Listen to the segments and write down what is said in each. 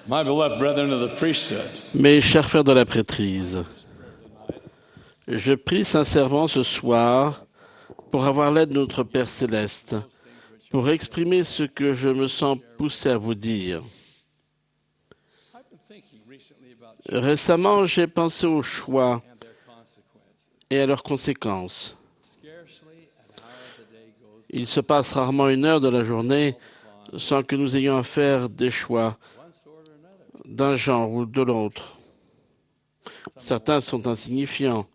My beloved brethren of the priesthood, Mes chers frères de la prêtrise, je prie sincèrement ce soir pour avoir l'aide de notre Père Céleste, pour exprimer ce que je me sens poussé à vous dire. I've been thinking recently about Récemment, j'ai pensé aux choix and their consequences. et à leurs conséquences. Scarcely an hour of the day goes Il se passe rarement une heure de la journée sans que nous ayons à faire des choix one sort or another. d'un genre ou de l'autre. Certains sont insignifiants,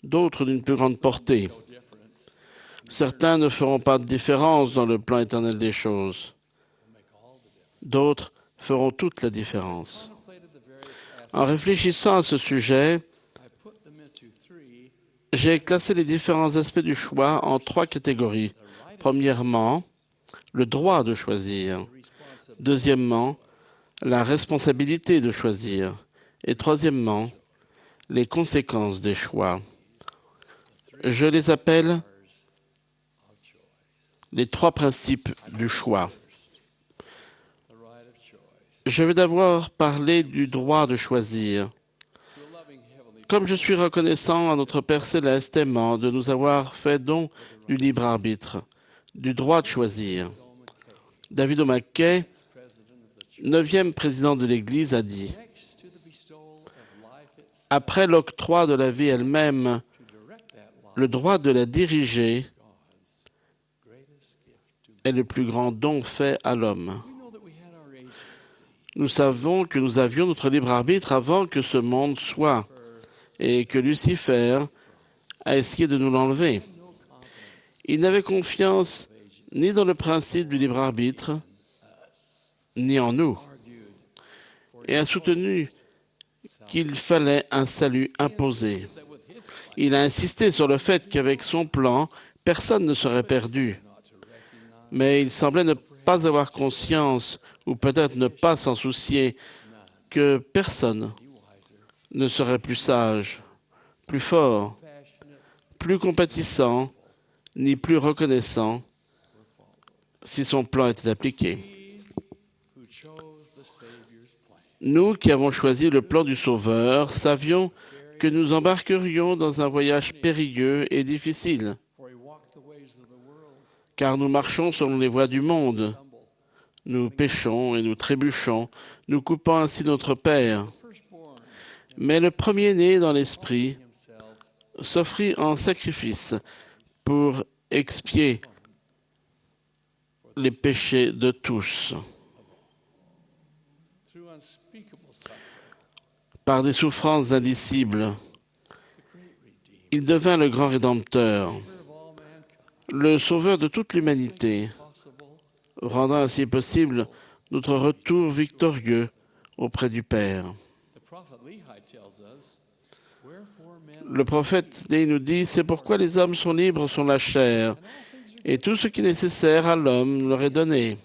d'autres d'une plus grande portée. No difference. Certains ne feront pas de différence dans le plan éternel des choses. Make all the difference. D'autres feront toute la différence. Contemplated the various aspects. En réfléchissant à ce sujet, I put them into three. j'ai classé les différents aspects du choix en trois catégories. The right Premièrement, le droit de choisir. of responsibility. Deuxièmement, la responsabilité de choisir. Et troisièmement, les conséquences des choix. Je les appelle Of choice. les trois principes du choix. The right of choice. Je vais d'abord parler du droit de choisir. To a loving heavenly Comme je suis reconnaissant à notre Père Céleste aimant de nous avoir fait don du libre arbitre, du droit de choisir. David O'Mackey, president of the church. 9e président de l'Église, a dit Next to the bestowal of life itself, « Après l'octroi de la vie elle-même, to direct that life, le droit de la diriger God's greatest gift to est le plus grand don fait à l'homme. We know that we had our agency. Nous savons que nous avions notre libre arbitre avant que ce monde soit et que Lucifer a essayé de nous l'enlever. No confidence Il n'avait confiance ni dans le principe du libre arbitre, ni en nous, argued for et a soutenu qu'il fallait un salut imposé. that with his life Il a insisté sur le fait qu'avec son plan, personne ne serait perdu. not to recognize Mais il semblait ne pas avoir conscience, ou peut-être ne pas s'en soucier, que personne be wiser, ne serait plus sage, plus fort, passionate, plus compatissant, ni plus reconnaissant si son plan était appliqué. who chose the Savior's plan. Nous qui avons choisi le plan du Sauveur, savions que nous embarquerions dans un voyage périlleux et difficile, For he walked the ways of the world, car nous marchons selon les voies du monde. stumble. Nous péchons et nous trébuchons, nous coupant ainsi notre Père. Firstborn Mais le premier-né dans l'esprit himself s'offrit en sacrifice pour expier les péchés de tous. through unspeakable suffering, Par des souffrances indicibles, the great Redeemer, il devint le grand Rédempteur, Savior of all mankind, le Sauveur de toute l'humanité, possible. rendant ainsi possible notre retour victorieux auprès du Père. The prophet Lehi tells us, wherefore men Le prophète Léhi nous dit, c'est pourquoi les hommes sont libres sur la chair, et tout ce qui est nécessaire à l'homme leur est donné. and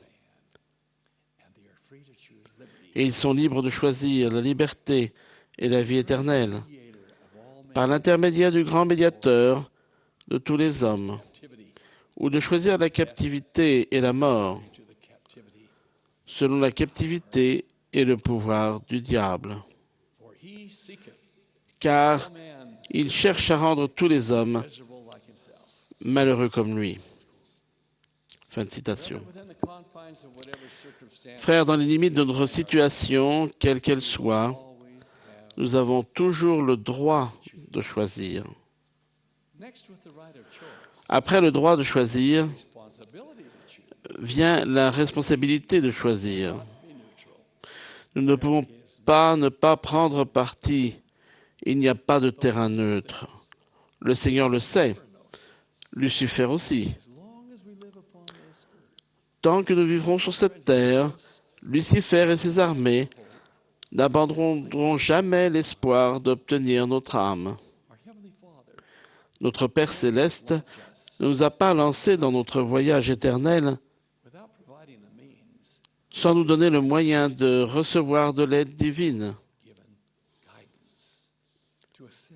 they are free to choose liberty, Et ils sont libres de choisir la liberté et la vie éternelle, creator of all men, par l'intermédiaire du grand médiateur de tous les hommes, captivity ou de choisir la captivité et la mort, to the captivity. selon la captivité et le pouvoir du diable. For he seeketh Car all men il cherche à rendre tous les hommes miserable like himself. malheureux comme lui. Fin de citation. Within the confines of whatever circumstance Frères, dans les limites de notre situation, quelle qu'elle soit, always have. nous avons toujours le droit de choisir. Next with the right of choice, Après le droit de choisir, responsibility to choose, vient la responsabilité de choisir. be neutral. Nous ne pouvons pas ne pas prendre parti. Il n'y a pas de terrain neutre. Le Seigneur le sait. Lucifer aussi. As long as we live upon this earth, Tant que nous vivrons sur cette terre, Lucifer et ses armées n'abandonneront jamais l'espoir d'obtenir notre âme. our Heavenly Father Notre Père céleste ne nous a pas lancés dans notre voyage éternel without providing the means sans nous donner le moyen de recevoir de l'aide divine given guidance to assist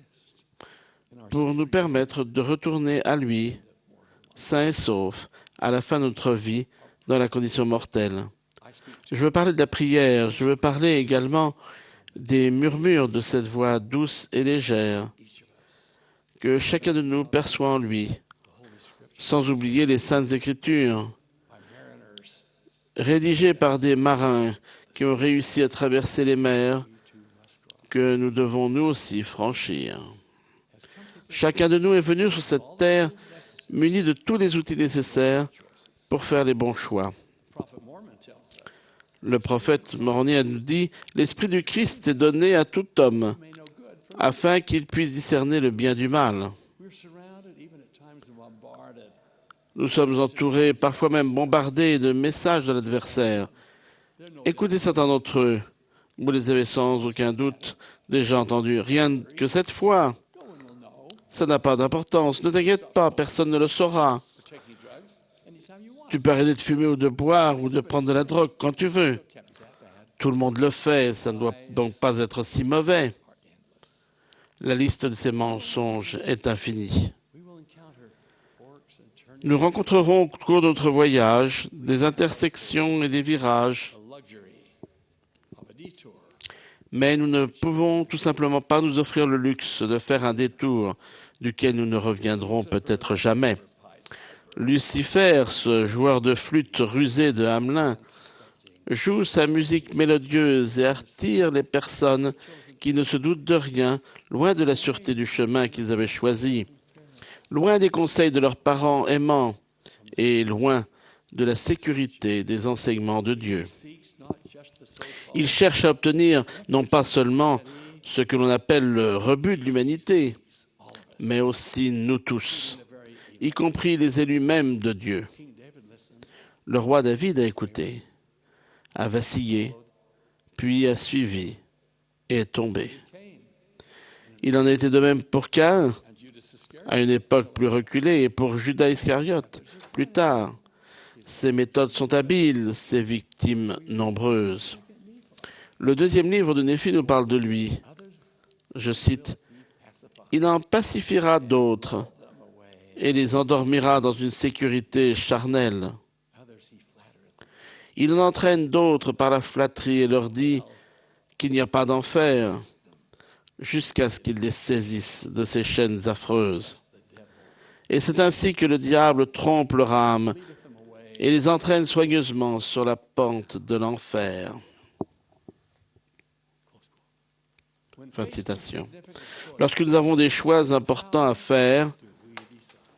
in our pour nous permettre de retourner à lui, sains et saufs, à la fin de notre vie, dans la condition mortelle. I Je veux parler de la prière. Je veux parler également des murmures de cette voix douce et légère que chacun de nous perçoit en lui, sans oublier les saintes écritures rédigées par des marins qui ont réussi à traverser les mers que nous devons nous aussi franchir. Chacun de nous est venu sur cette terre muni de tous les outils nécessaires pour faire les bons choix. Le prophète Moroni nous dit « L'Esprit du Christ est donné à tout homme, afin qu'il puisse discerner le bien du mal. » Nous sommes entourés, parfois même bombardés de messages de l'adversaire. Écoutez certains d'entre eux. Vous les avez sans aucun doute déjà entendus. Rien que cette fois. Ça n'a pas d'importance. Ne t'inquiète pas, personne ne le saura. Tu peux arrêter de fumer ou de boire ou de prendre de la drogue quand tu veux. Tout le monde le fait, ça ne doit donc pas être si mauvais. La liste de ces mensonges est infinie. Nous rencontrerons au cours de notre voyage des intersections et des virages, mais nous ne pouvons tout simplement pas nous offrir le luxe de faire un détour duquel nous ne reviendrons peut-être jamais. Lucifer, ce joueur de flûte rusé de Hamelin, joue sa musique mélodieuse et attire les personnes qui ne se doutent de rien, loin de la sûreté du chemin qu'ils avaient choisi, loin des conseils de leurs parents aimants et loin de la sécurité des enseignements de Dieu. Il cherche à obtenir non pas seulement ce que l'on appelle le rebut de l'humanité, mais aussi nous tous, y compris les élus mêmes de Dieu. Le roi David a écouté, a vacillé, puis a suivi et est tombé. Il en a été de même pour Caïn, à une époque plus reculée, et pour Judas Iscariote, plus tard. Ses méthodes sont habiles, ses victimes nombreuses. Le deuxième livre de Néphi nous parle de lui. Je cite, « Il en pacifiera d'autres et les endormira dans une sécurité charnelle. Il en entraîne d'autres par la flatterie et leur dit qu'il n'y a pas d'enfer, jusqu'à ce qu'il les saisisse de ses chaînes affreuses. Et c'est ainsi que le diable trompe leur âme et les entraîne soigneusement sur la pente de l'enfer. » Fin de citation. Lorsque nous avons des choix importants à faire,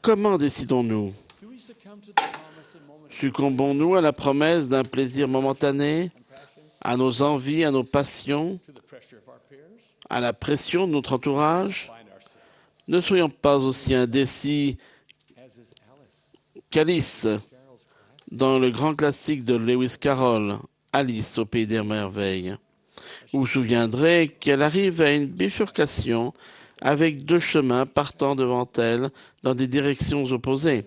comment décidons-nous? Succombons-nous à la promesse d'un plaisir momentané, à nos envies, à nos passions, à la pression de notre entourage? Ne soyons pas aussi indécis qu'Alice dans le grand classique de Lewis Carroll, Alice au pays des merveilles. Vous vous souviendrez qu'elle arrive à une bifurcation avec deux chemins partant devant elle dans des directions opposées.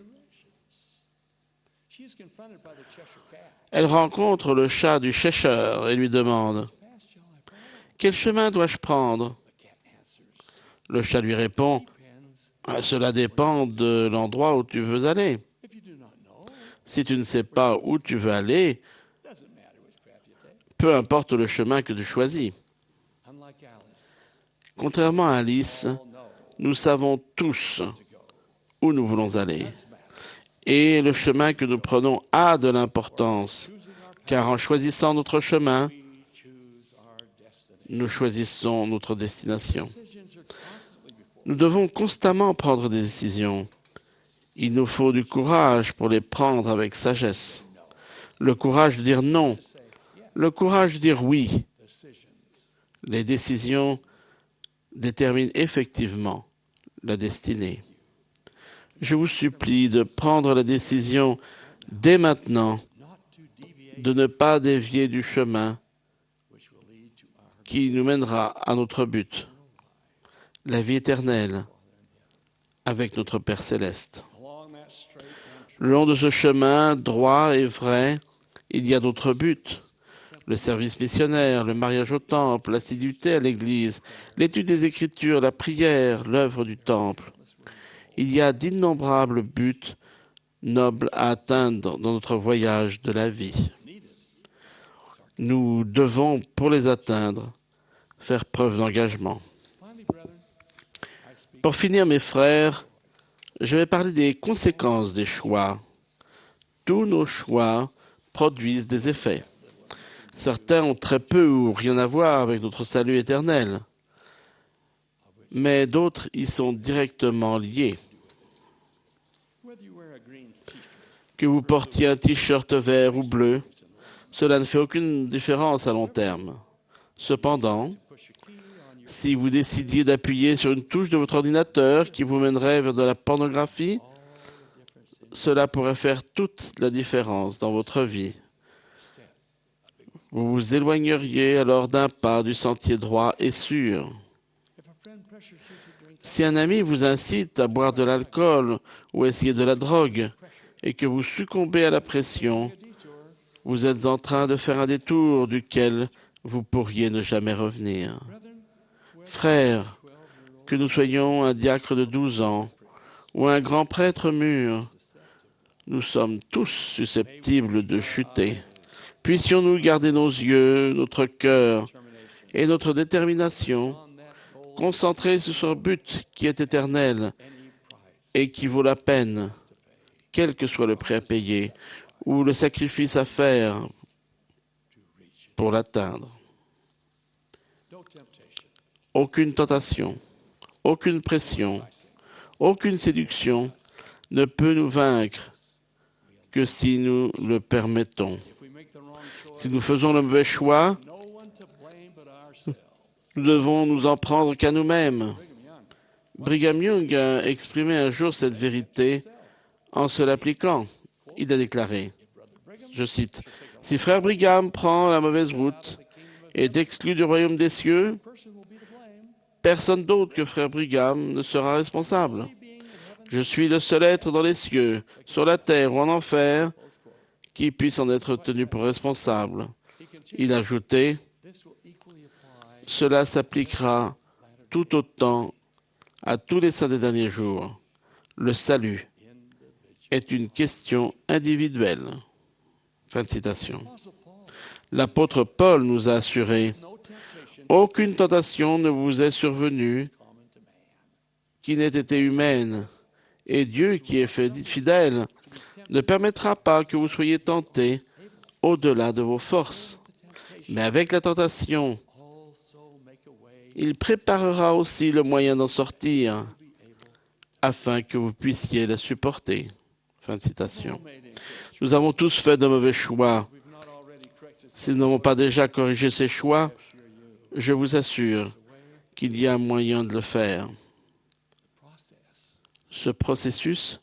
Elle rencontre le chat du Cheshire et lui demande « Quel chemin dois-je prendre ?» Le chat lui répond « Cela dépend de l'endroit où tu veux aller. Si tu ne sais pas où tu veux aller, peu importe le chemin que tu choisis. » Contrairement à Alice, nous savons tous où nous voulons aller. Et le chemin que nous prenons a de l'importance, car en choisissant notre chemin, nous choisissons notre destination. Nous devons constamment prendre des décisions. Il nous faut du courage pour les prendre avec sagesse. Le courage de dire non. Le courage de dire oui. Les décisions déterminent effectivement la destinée. Je vous supplie de prendre la décision dès maintenant de ne pas dévier du chemin qui nous mènera à notre but, la vie éternelle avec notre Père céleste. Le long de ce chemin droit et vrai, il y a d'autres buts. Le service missionnaire, le mariage au temple, l'assiduité à l'église, l'étude des Écritures, la prière, l'œuvre du temple. Il y a d'innombrables buts nobles à atteindre dans notre voyage de la vie. Nous devons, pour les atteindre, faire preuve d'engagement. Pour finir, mes frères, je vais parler des conséquences des choix. Tous nos choix produisent des effets. Certains ont très peu ou rien à voir avec notre salut éternel, mais d'autres y sont directement liés. Que vous portiez un t-shirt vert ou bleu, cela ne fait aucune différence à long terme. Cependant, si vous décidiez d'appuyer sur une touche de votre ordinateur qui vous mènerait vers de la pornographie, cela pourrait faire toute la différence dans votre vie. Vous vous éloigneriez alors d'un pas du sentier droit et sûr. Si un ami vous incite à boire de l'alcool ou à essayer de la drogue et que vous succombez à la pression, vous êtes en train de faire un détour duquel vous pourriez ne jamais revenir. Frères, que nous soyons un diacre de 12 ans ou un grand prêtre mûr, nous sommes tous susceptibles de chuter. Puissions-nous garder nos yeux, notre cœur et notre détermination concentrés sur ce but qui est éternel et qui vaut la peine, quel que soit le prix à payer ou le sacrifice à faire pour l'atteindre. Aucune tentation, aucune pression, aucune séduction ne peut nous vaincre que si nous le permettons. Si nous faisons le mauvais choix, nous devons nous en prendre qu'à nous-mêmes. Brigham Young a exprimé un jour cette vérité en se l'appliquant. Il a déclaré, je cite, « Si frère Brigham prend la mauvaise route et est exclu du royaume des cieux, personne d'autre que frère Brigham ne sera responsable. Je suis le seul être dans les cieux, sur la terre ou en enfer, qui puisse en être tenu pour responsable. » Il a ajouté, « Cela s'appliquera tout autant à tous les saints des derniers jours. Le salut est une question individuelle. » Fin de citation. L'apôtre Paul nous a assuré, « Aucune tentation ne vous est survenue qui n'ait été humaine, et Dieu, qui est fidèle, ne permettra pas que vous soyez tentés au-delà de vos forces. Mais avec la tentation, il préparera aussi le moyen d'en sortir, afin que vous puissiez la supporter. » Fin de citation. Nous avons tous fait de mauvais choix. Si nous n'avons pas déjà corrigé ces choix, je vous assure qu'il y a moyen de le faire. Ce processus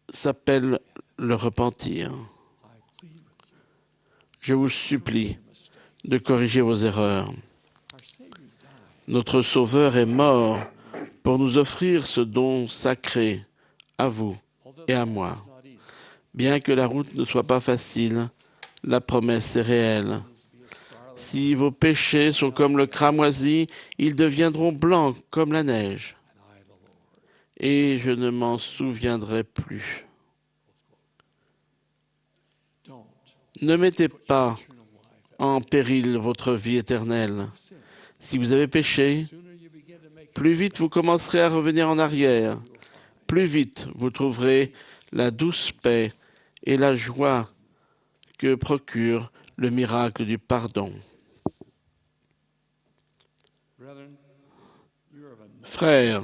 s'appelle le repentir. Je vous supplie de corriger vos erreurs. Notre Sauveur est mort pour nous offrir ce don sacré à vous et à moi. Bien que la route ne soit pas facile, la promesse est réelle. Si vos péchés sont comme le cramoisi, ils deviendront blancs comme la neige. Et je ne m'en souviendrai plus. Ne mettez pas en péril votre vie éternelle. Si vous avez péché, plus vite vous commencerez à revenir en arrière. Plus vite vous trouverez la douce paix et la joie que procure le miracle du pardon. Frères,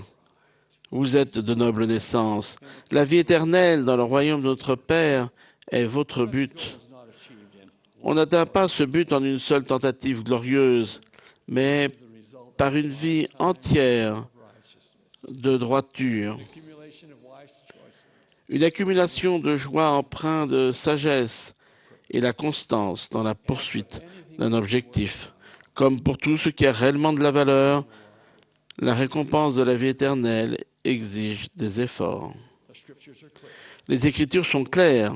vous êtes de noble naissance. La vie éternelle dans le royaume de notre Père est votre but. On n'atteint pas ce but en une seule tentative glorieuse, mais par une vie entière de droiture. Une accumulation de joie empreinte de sagesse et la constance dans la poursuite d'un objectif. Comme pour tout ce qui a réellement de la valeur, la récompense de la vie éternelle exige des efforts. Les Écritures sont claires.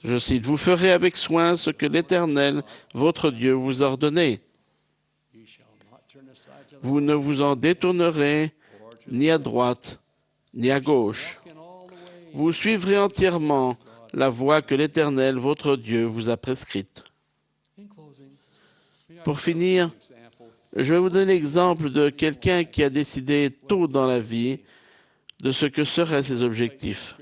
Je cite, « Vous ferez avec soin ce que l'Éternel, votre Dieu, vous a ordonné. Vous ne vous en détournerez ni à droite ni à gauche. Vous suivrez entièrement la voie que l'Éternel, votre Dieu, vous a prescrite. » Pour finir, je vais vous donner l'exemple de quelqu'un qui a décidé tôt dans la vie de ce que seraient ses objectifs.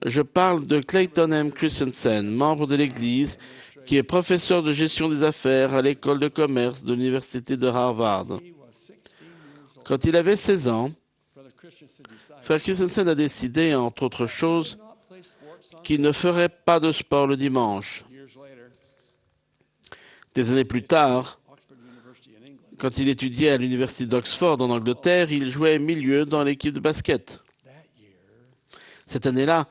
Je parle de Clayton M. Christensen, membre de l'Église, qui est professeur de gestion des affaires à l'école de commerce de l'Université de Harvard. Quand il avait 16 ans, Frère Christensen a décidé, entre autres choses, qu'il ne ferait pas de sport le dimanche. Des années plus tard, quand il étudiait à l'université d'Oxford en Angleterre, il jouait milieu dans l'équipe de basket. Cette année-là,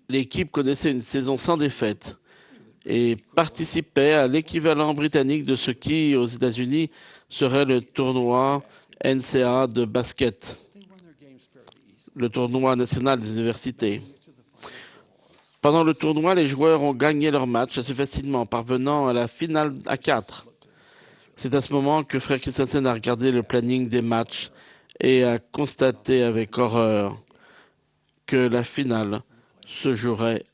l'équipe connaissait une saison sans défaite et participait à l'équivalent britannique de ce qui, aux États-Unis, serait le tournoi NCAA de basket, le tournoi national des universités. Pendant le tournoi, les joueurs ont gagné leur match assez facilement, parvenant à la finale à 4. C'est à ce moment que Frère Christensen a regardé le planning des matchs et a constaté avec horreur que la finale se jouerait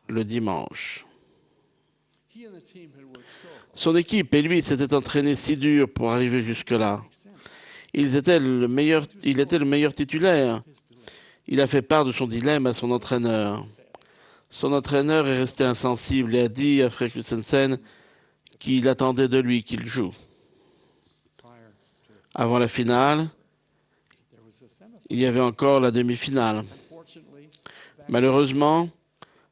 le dimanche. Son équipe et lui s'étaient entraînés si dur pour arriver jusque-là. Il était le meilleur titulaire. Il a fait part de son dilemme à son entraîneur. Son entraîneur est resté insensible et a dit à Frère Christensen qu'il attendait de lui qu'il joue. Avant la finale, il y avait encore la demi-finale. Malheureusement,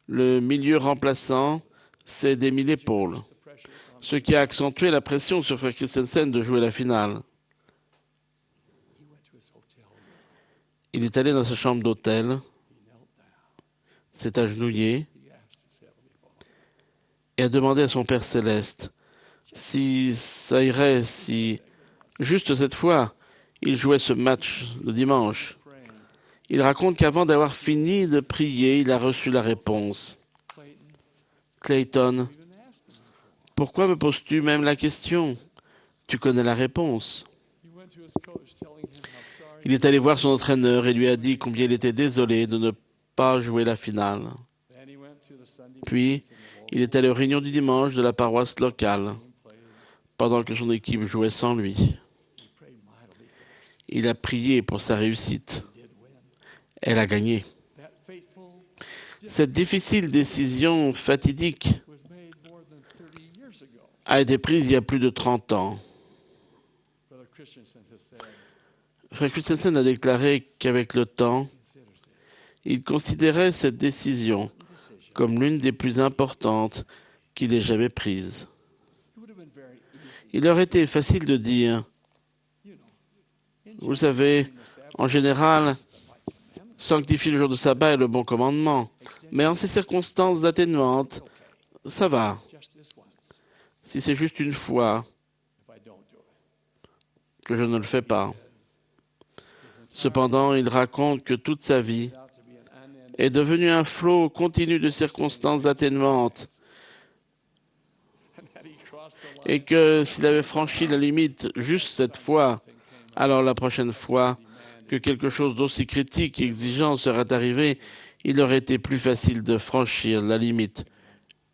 le milieu remplaçant s'est démis l'épaule, ce qui a accentué la pression sur Frère Christensen de jouer la finale. Il est allé dans sa chambre d'hôtel, s'est agenouillé et a demandé à son Père Céleste si ça irait, si juste cette fois, il jouait ce match le dimanche. Il raconte qu'avant d'avoir fini de prier, il a reçu la réponse. « Clayton, pourquoi me poses-tu même la question? Tu connais la réponse. » Il est allé voir son entraîneur et lui a dit combien il était désolé de ne pas jouer la finale. Puis, il est allé aux réunions du dimanche de la paroisse locale, pendant que son équipe jouait sans lui. Il a prié pour sa réussite. Elle a gagné. Cette difficile décision fatidique a été prise il y a plus de 30 ans. Frère Christensen a déclaré qu'avec le temps, il considérait cette décision comme l'une des plus importantes qu'il ait jamais prises. Il aurait été facile de dire, vous savez, en général, sanctifier le jour de sabbat est le bon commandement, mais en ces circonstances atténuantes, ça va. Si c'est juste une fois que je ne le fais pas. Cependant, il raconte que toute sa vie est devenue un flot continu de circonstances atténuantes et que s'il avait franchi la limite juste cette fois, alors la prochaine fois que quelque chose d'aussi critique et exigeant serait arrivé, il aurait été plus facile de franchir la limite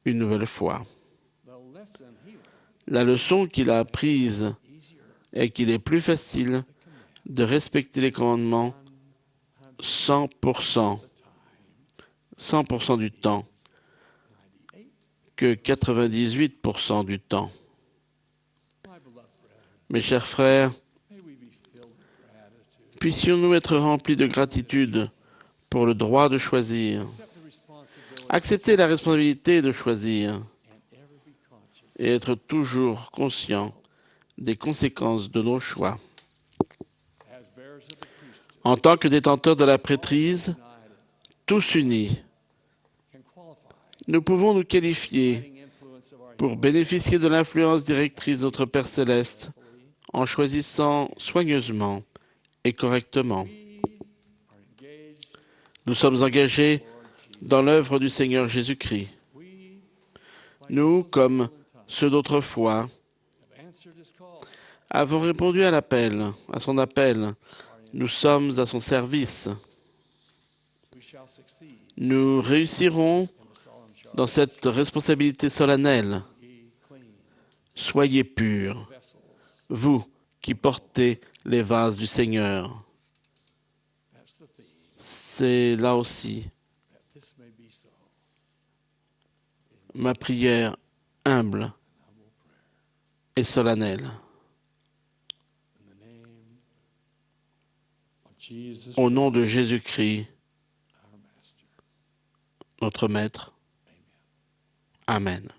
une nouvelle fois. La leçon qu'il a apprise est qu'il est plus facile de respecter les commandements 100% du temps que 98% du temps. Mes chers frères, puissions-nous être remplis de gratitude pour le droit de choisir, accepter la responsabilité de choisir et être toujours conscients des conséquences de nos choix. En tant que détenteurs de la prêtrise, tous unis, nous pouvons nous qualifier pour bénéficier de l'influence directrice de notre Père Céleste en choisissant soigneusement et correctement. Nous sommes engagés dans l'œuvre du Seigneur Jésus-Christ. Nous, comme ceux d'autrefois, avons répondu à son appel. Nous sommes à son service. Nous réussirons dans cette responsabilité solennelle Soyez purs, vous qui portez les vases du Seigneur. That's the theme. C'est là aussi That this may be so. ma prière humble et solennelle. In the name of Jesus, Au nom de Jésus-Christ, our Master. notre Maître. Amen.